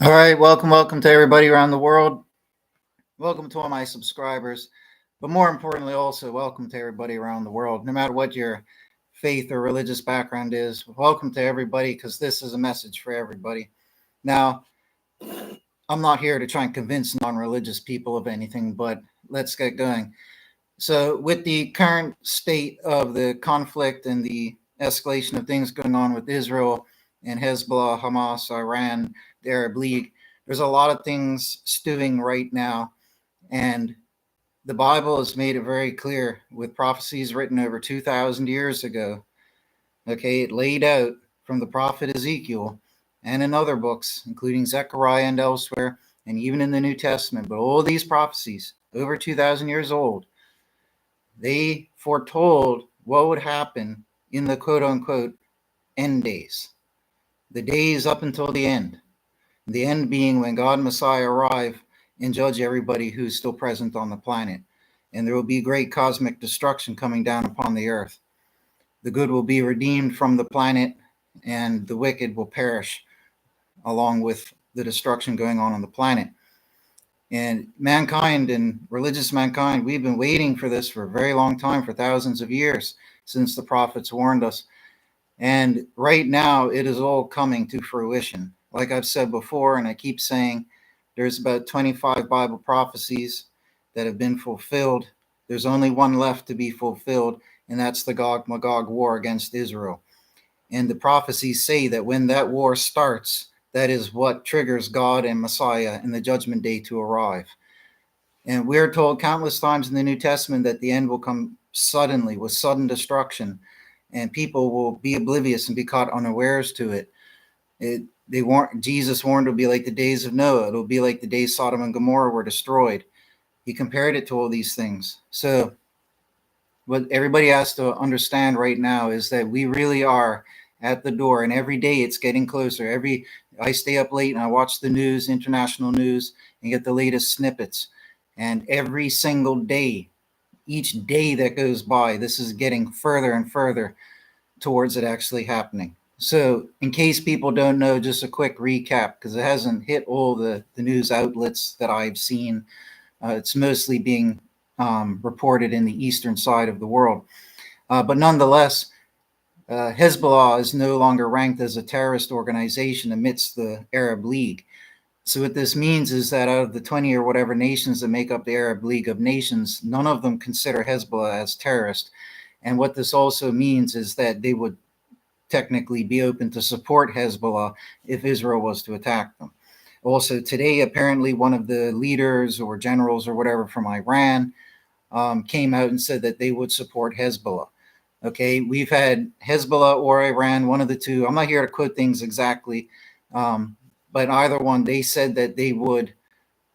All right, welcome to everybody around the world. Welcome to all my subscribers, but more importantly, also welcome to everybody around the world, no matter what your faith or religious background is. Welcome to everybody because this is a message for everybody. Now, I'm not here to try and convince non religious people of anything, but let's get going. So, with the current state of the conflict and the escalation of things going on with Israel and Hezbollah, Hamas, Iran, the Arab League, there's a lot of things stewing right now. And the Bible has made it very clear with prophecies written over 2,000 years ago. Okay, it laid out from the prophet Ezekiel and in other books, including Zechariah and elsewhere, and even in the New Testament. But all these prophecies, over 2,000 years old, they foretold what would happen in the quote unquote end days, the days up until the end. The end being when God and Messiah arrive and judge everybody who's still present on the planet. And there will be great cosmic destruction coming down upon the earth. The good will be redeemed from the planet, and the wicked will perish along with the destruction going on the planet. And mankind and religious mankind, we've been waiting for this for a very long time, for thousands of years, since the prophets warned us. And right now, it is all coming to fruition. Like I've said before, and I keep saying, there's about 25 Bible prophecies that have been fulfilled. There's only one left to be fulfilled, and that's the Magog War against Israel. And the prophecies say that when that war starts, that is what triggers God and Messiah in the judgment day to arrive. And we're told countless times in the New Testament that the end will come suddenly with sudden destruction, and people will be oblivious and be caught unawares to it. Jesus warned it'll be like the days of Noah. It'll be like the days Sodom and Gomorrah were destroyed. He compared it to all these things. So what everybody has to understand right now is that we really are at the door, and every day it's getting closer. I stay up late and I watch the news, international news, and get the latest snippets. And every single day, each day that goes by, this is getting further and further towards it actually happening. So in case people don't know, just a quick recap, because it hasn't hit all the news outlets that I've seen. It's mostly being reported in the eastern side of the world. But nonetheless, Hezbollah is no longer ranked as a terrorist organization amidst the Arab League. So what this means is that out of the 20 or whatever nations that make up the Arab League of Nations, none of them consider Hezbollah as terrorist. And what this also means is that they would technically be open to support Hezbollah if Israel was to attack them. Also today, apparently one of the leaders or generals or whatever from Iran came out and said that they would support Hezbollah. Okay, we've had Hezbollah or Iran, one of the two. I'm not here to quote things exactly, but either one, they said that they would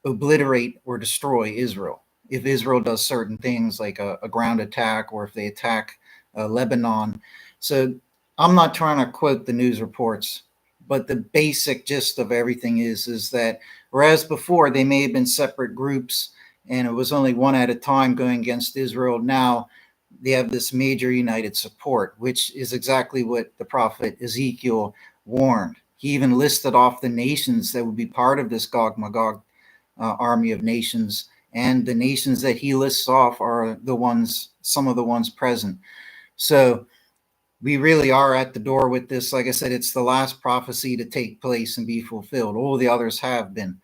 obliterate or destroy Israel if Israel does certain things like a ground attack, or if they attack Lebanon. So I'm not trying to quote the news reports, but the basic gist of everything is that whereas before they may have been separate groups and it was only one at a time going against Israel, now they have this major united support, which is exactly what the prophet Ezekiel warned. He even listed off the nations that would be part of this Gog Magog army of nations, and the nations that he lists off are some of the ones present. So we really are at the door with this. Like I said, it's the last prophecy to take place and be fulfilled. All the others have been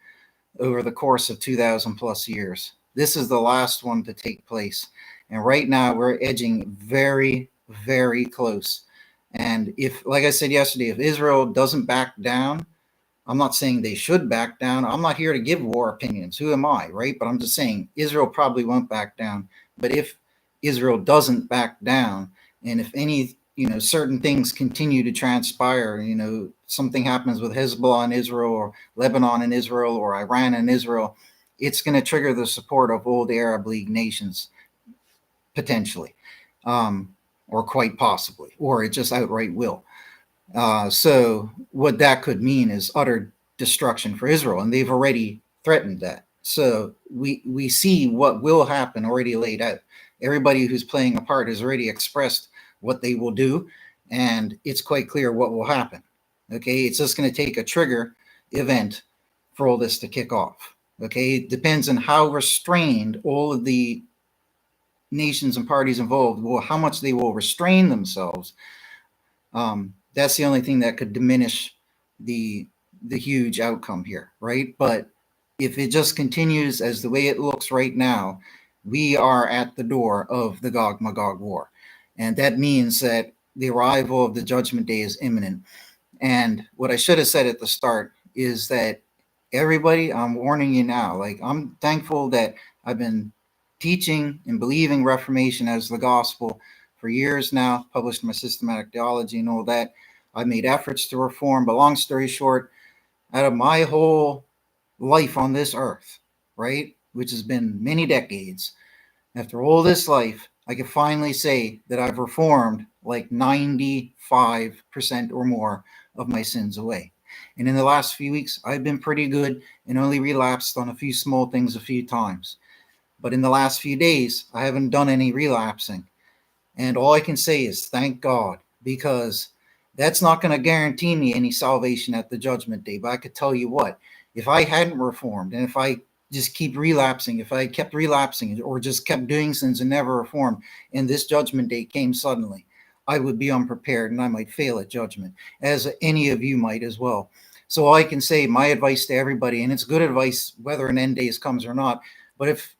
over the course of 2,000 plus years. This is the last one to take place. And right now we're edging very, very close. And if, like I said yesterday, if Israel doesn't back down, I'm not saying they should back down. I'm not here to give war opinions. Who am I, right? But I'm just saying Israel probably won't back down. But if Israel doesn't back down, and if any, certain things continue to transpire, something happens with Hezbollah in Israel, or Lebanon and Israel, or Iran and Israel, it's going to trigger the support of all the Arab League nations, potentially, or quite possibly, or it just outright will. So what that could mean is utter destruction for Israel, and they've already threatened that. So we see what will happen already laid out. Everybody who's playing a part has already expressed what they will do, and it's quite clear what will happen. Okay, it's just going to take a trigger event for all this to kick off. Okay, it depends on how restrained all of the nations and parties involved will, how much they will restrain themselves. That's the only thing that could diminish the huge outcome here, right? But if it just continues as the way it looks right now, we are at the door of the Gog Magog War, and that means that the arrival of the Judgment Day is imminent. And what I should have said at the start is that everybody, I'm warning you now. Like, I'm thankful that I've been teaching and believing Reformation as the gospel for years now, published my systematic theology and all that. I made efforts to reform, but long story short, out of my whole life on this earth, right, which has been many decades, after all this life, I can finally say that I've reformed like 95% or more of my sins away. And in the last few weeks, I've been pretty good and only relapsed on a few small things a few times. But in the last few days, I haven't done any relapsing. And all I can say is thank God, because that's not going to guarantee me any salvation at the judgment day. But I could tell you what, if I hadn't reformed, and if I just keep relapsing, if I kept relapsing or just kept doing sins and never reformed, and this judgment day came suddenly, I would be unprepared and I might fail at judgment, as any of you might as well. So all I can say, my advice to everybody, and it's good advice whether an end days comes or not, but if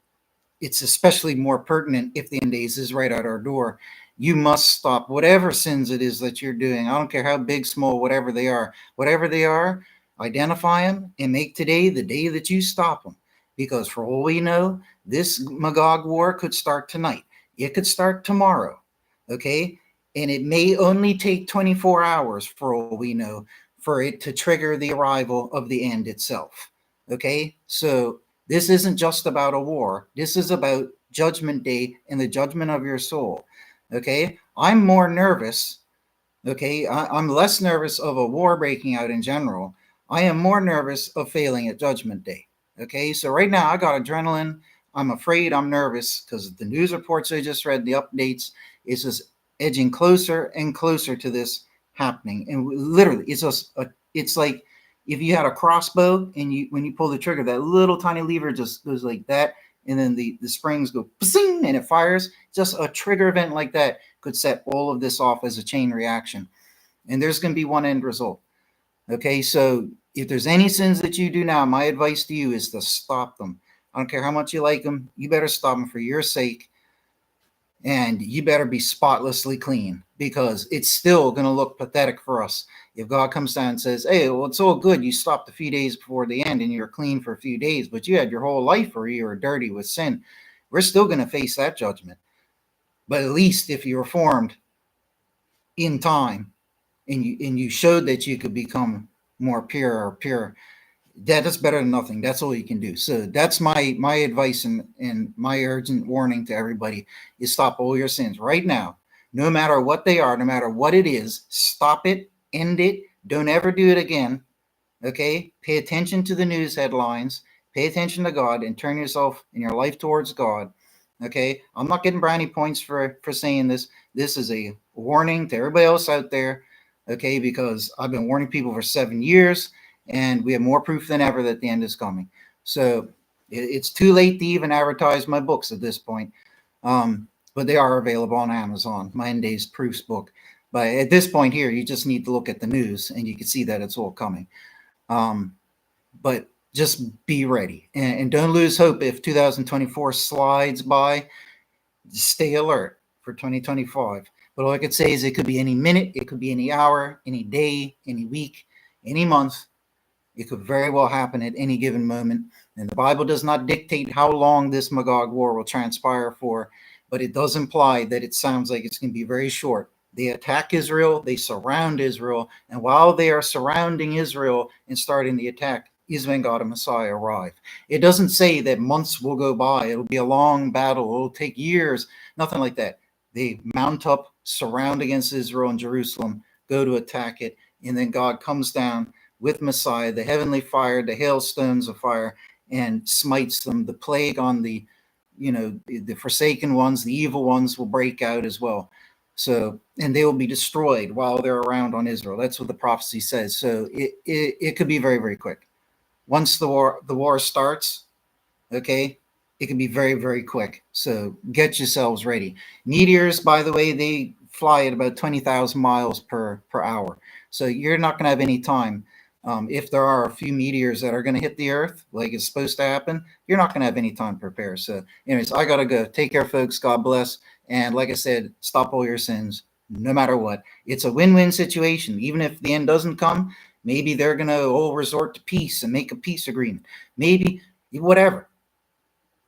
it's especially more pertinent if the end days is right at our door, you must stop whatever sins it is that you're doing. I don't care how big, small, whatever they are, identify them and make today the day that you stop them. Because for all we know, this Magog War could start tonight. It could start tomorrow. Okay. And it may only take 24 hours for all we know for it to trigger the arrival of the end itself. Okay. So this isn't just about a war. This is about Judgment Day and the judgment of your soul. Okay. I'm more nervous. Okay. I'm less nervous of a war breaking out in general. I am more nervous of failing at Judgment Day. Okay. So right now I got adrenaline. I'm afraid, I'm nervous because the news reports I just read, the updates, is just edging closer and closer to this happening. And literally, it's like if you had a crossbow and when you pull the trigger, that little tiny lever just goes like that, and then the springs go psing, and it fires. Just a trigger event like that could set all of this off as a chain reaction. And there's going to be one end result. Okay, so if there's any sins that you do now, my advice to you is to stop them. I don't care how much you like them. You better stop them for your sake. And you better be spotlessly clean, because it's still going to look pathetic for us if God comes down and says, hey, well, it's all good. You stopped a few days before the end and you're clean for a few days, but you had your whole life where you were dirty with sin. We're still going to face that judgment. But at least if you reformed in time and you showed that you could become more pure, that is better than nothing. That's all you can do. So that's my advice and my urgent warning to everybody is stop all your sins right now. No matter what they are, no matter what it is, stop it, end it. Don't ever do it again. Okay? Pay attention to the news headlines. Pay attention to God and turn yourself and your life towards God. Okay? I'm not getting brownie points for saying this. This is a warning to everybody else out there. Okay? Because I've been warning people for 7 years. And we have more proof than ever that the end is coming. So it's too late to even advertise my books at this point. But they are available on Amazon, my End Days Proofs book. But at this point here, you just need to look at the news and you can see that it's all coming. But just be ready and don't lose hope if 2024 slides by. Just stay alert for 2025. But all I could say is it could be any minute, it could be any hour, any day, any week, any month. It could very well happen at any given moment. And the Bible does not dictate how long this Magog War will transpire for, but it does imply that it sounds like it's going to be very short. They attack Israel, they surround Israel, and while they are surrounding Israel and starting the attack, is when God and Messiah arrive. It doesn't say that months will go by. It'll be a long battle. It'll take years. Nothing like that. They mount up, surround against Israel and Jerusalem, go to attack it, and then God comes down with Messiah, the heavenly fire, the hailstones of fire, and smites them. The plague on the forsaken ones, the evil ones will break out as well. So, and they will be destroyed while they're around on Israel. That's what the prophecy says. So it could be very, very quick. once the war starts, okay, it can be very, very quick. So get yourselves ready. Meteors, by the way, they fly at about 20,000 miles per hour. So you're not going to have any time. If there are a few meteors that are going to hit the Earth, like it's supposed to happen, you're not going to have any time to prepare. So, anyways, I got to go. Take care, folks. God bless. And like I said, stop all your sins, no matter what. It's a win win situation. Even if the end doesn't come, maybe they're going to all resort to peace and make a peace agreement. Maybe, whatever.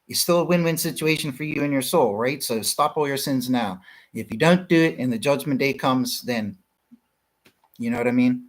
It's still a win-win situation for you and your soul, right? So stop all your sins now. If you don't do it and the judgment day comes, then you know what I mean?